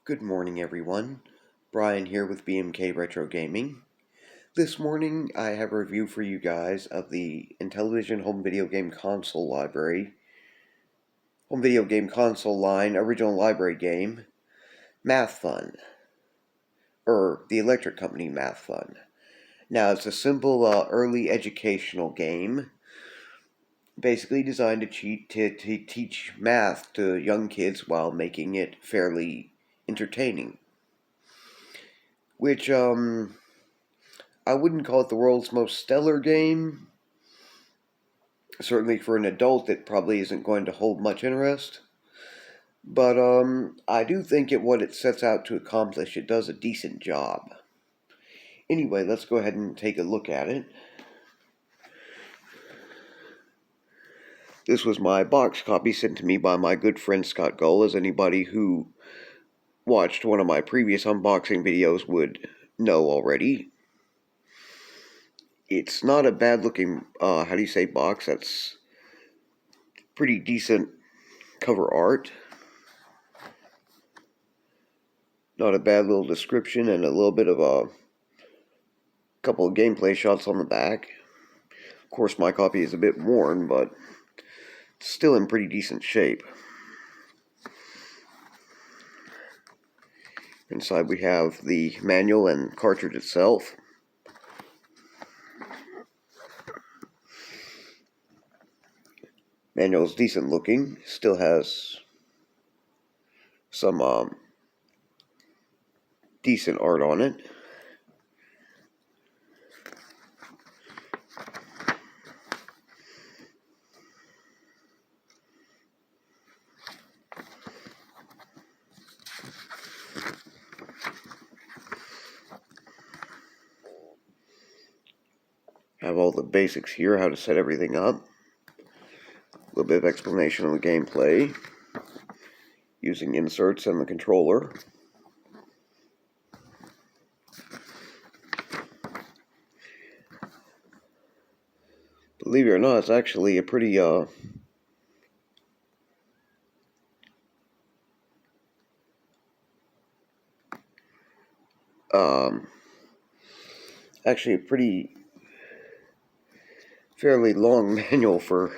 Good morning, everyone. Brian here with BMK Retro Gaming. This morning, I have a review for you guys of the IntelliVision home video game console line, original library game, Math Fun, or the Electric Company Math Fun. Now, it's a simple, early educational game, basically designed to teach math to young kids while making it fairly entertaining. Which, I wouldn't call it the world's most stellar game. Certainly for an adult, it probably isn't going to hold much interest. But I do think what it sets out to accomplish, it does a decent job. Anyway, let's go ahead and take a look at it. This was my box copy sent to me by my good friend Scott Gull, as anybody who watched one of my previous unboxing videos would know already. It's not a bad looking, box. That's pretty decent cover art. Not a bad little description and a little bit of a couple of gameplay shots on the back. Of course, my copy is a bit worn, but still in pretty decent shape. Inside we have the manual and cartridge itself. Manual is decent looking, still has some decent art on it. Have all the basics here, how to set everything up. A little bit of explanation on the gameplay, using inserts and the controller. Believe it or not, it's actually a pretty actually a pretty fairly long manual for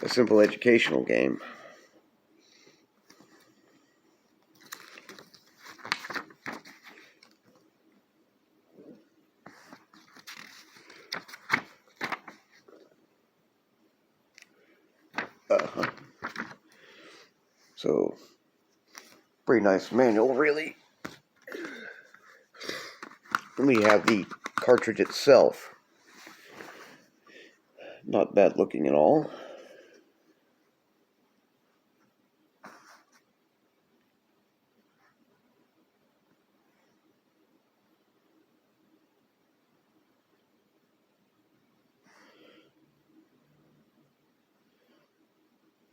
a simple educational game. So, pretty nice manual, really. Then we have the cartridge itself. Not bad looking at all.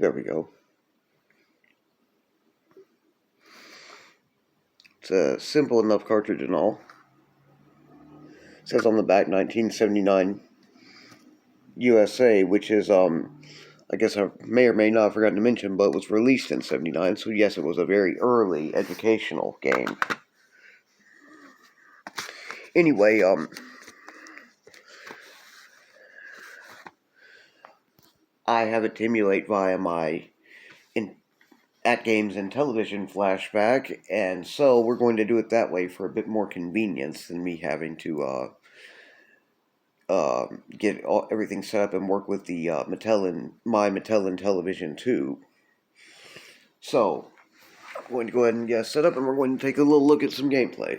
There we go. It's a simple enough cartridge and all. It says on the back 1979 USA, which is, I guess I may or may not have forgotten to mention, but it was released in 79, so yes, it was a very early educational game. Anyway, I have it to emulate via my at-games IntelliVision flashback, and so we're going to do it that way for a bit more convenience than me having to get everything set up and work with the my Mattel IntelliVision 2. So, I'm going to go ahead and get set up, and we're going to take a little look at some gameplay.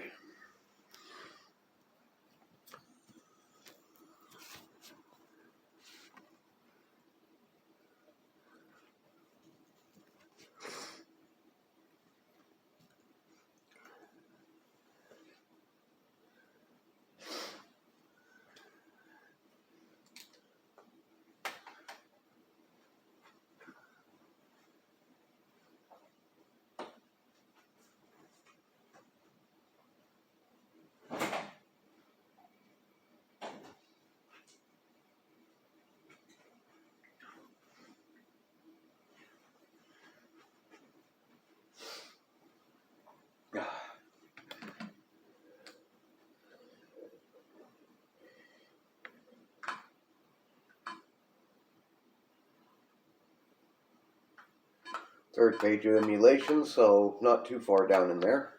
third page of emulation, so not too far down in there.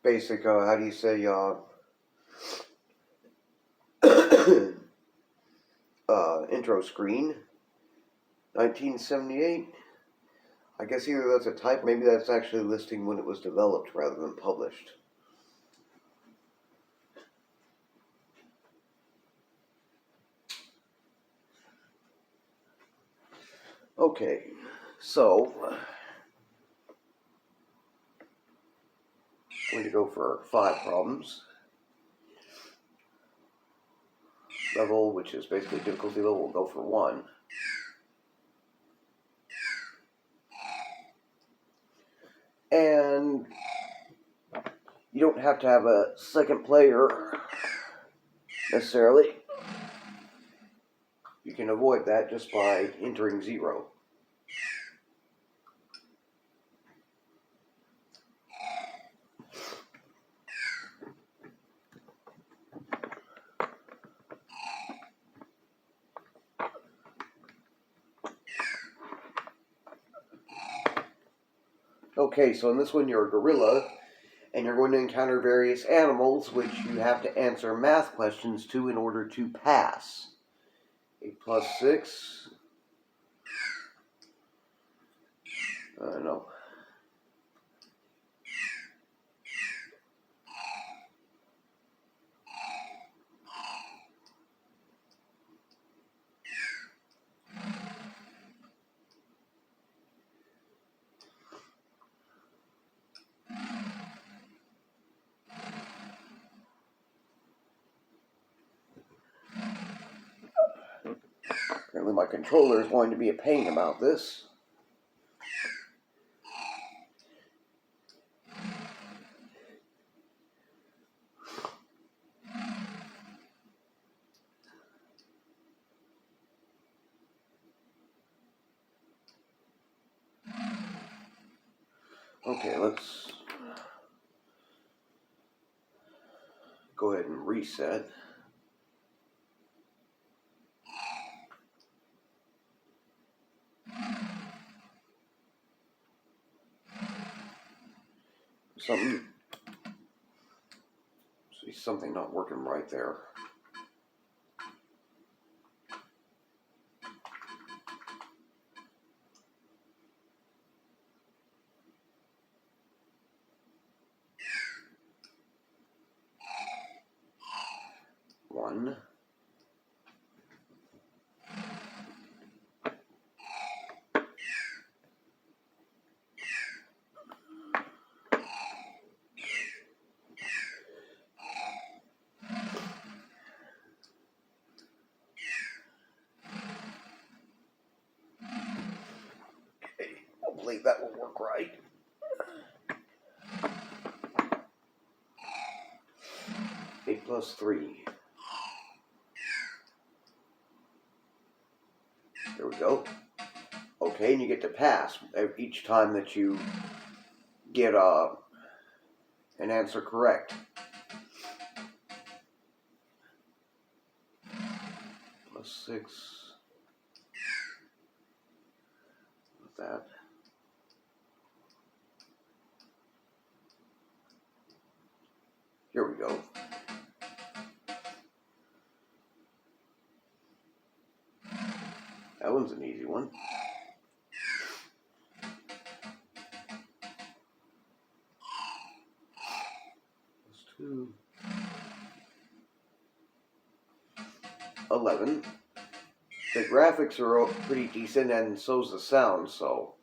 Basic, how do you say, intro screen, 1978. I guess either that's a type, maybe that's actually listing when it was developed rather than published. Okay, so I'm going to go for 5 problems. Level, which is basically difficulty level, we'll go for 1. And you don't have to have a second player necessarily. You can avoid that just by entering 0. Okay, so in this one you're a gorilla, and you're going to encounter various animals which you have to answer math questions to in order to pass. 8 plus 6. No. Apparently my controller is going to be a pain about this. Okay, let's go ahead and reset. Something not working right there. One. Hopefully that will work right. Eight plus 3. There we go. Okay, and you get to pass each time that you get an answer correct. Plus 6. With that. Here we go. That one's an easy one. Plus 2. 11. The graphics are pretty decent, and so's the sound, so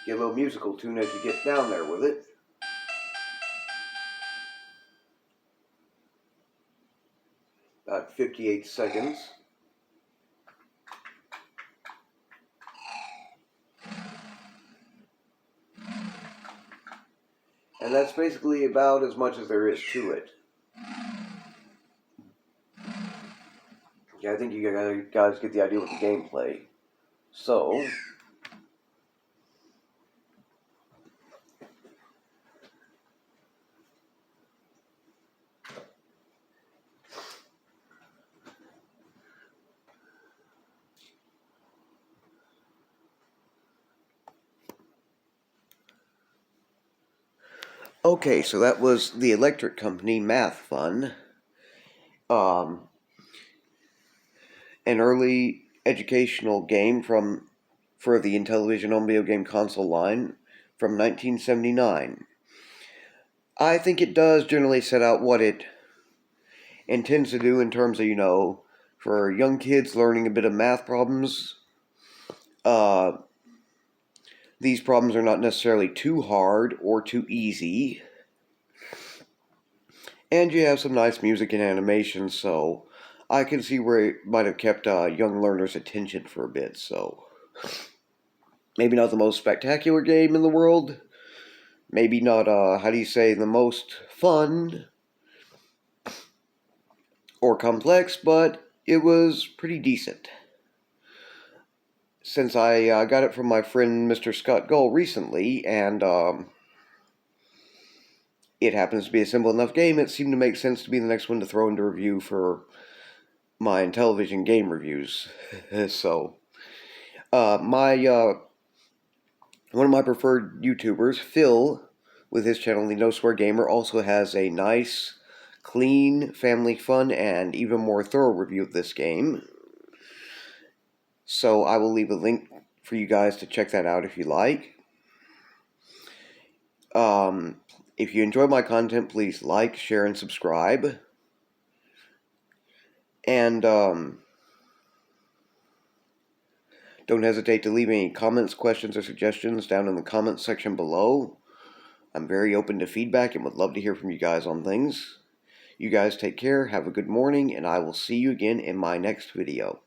get a little musical tune as you get down there with it. About 58 seconds. And that's basically about as much as there is to it. Yeah, I think you guys get the idea with the gameplay. So, Okay, so that was the electric company Math Fun. Um, an early educational game for the IntelliVision home video game console line from 1979. I think it does generally set out what it intends to do in terms of, for young kids learning a bit of math problems. Uh, these problems are not necessarily too hard or too easy. And you have some nice music and animation, so I can see where it might have kept young learners' attention for a bit. So maybe not the most spectacular game in the world. Maybe not, the most fun or complex, but it was pretty decent. Since I got it from my friend Mr. Scott Gull recently, and it happens to be a simple enough game, it seemed to make sense to be the next one to throw into review for my IntelliVision game reviews. So, one of my preferred YouTubers, Phil, with his channel The No Swear Gamer, also has a nice, clean, family fun, and even more thorough review of this game. So I will leave a link for you guys to check that out if you like. If you enjoy my content, please like, share, and subscribe. And don't hesitate to leave any comments, questions, or suggestions down in the comments section below. I'm very open to feedback and would love to hear from you guys on things. You guys take care, have a good morning, and I will see you again in my next video.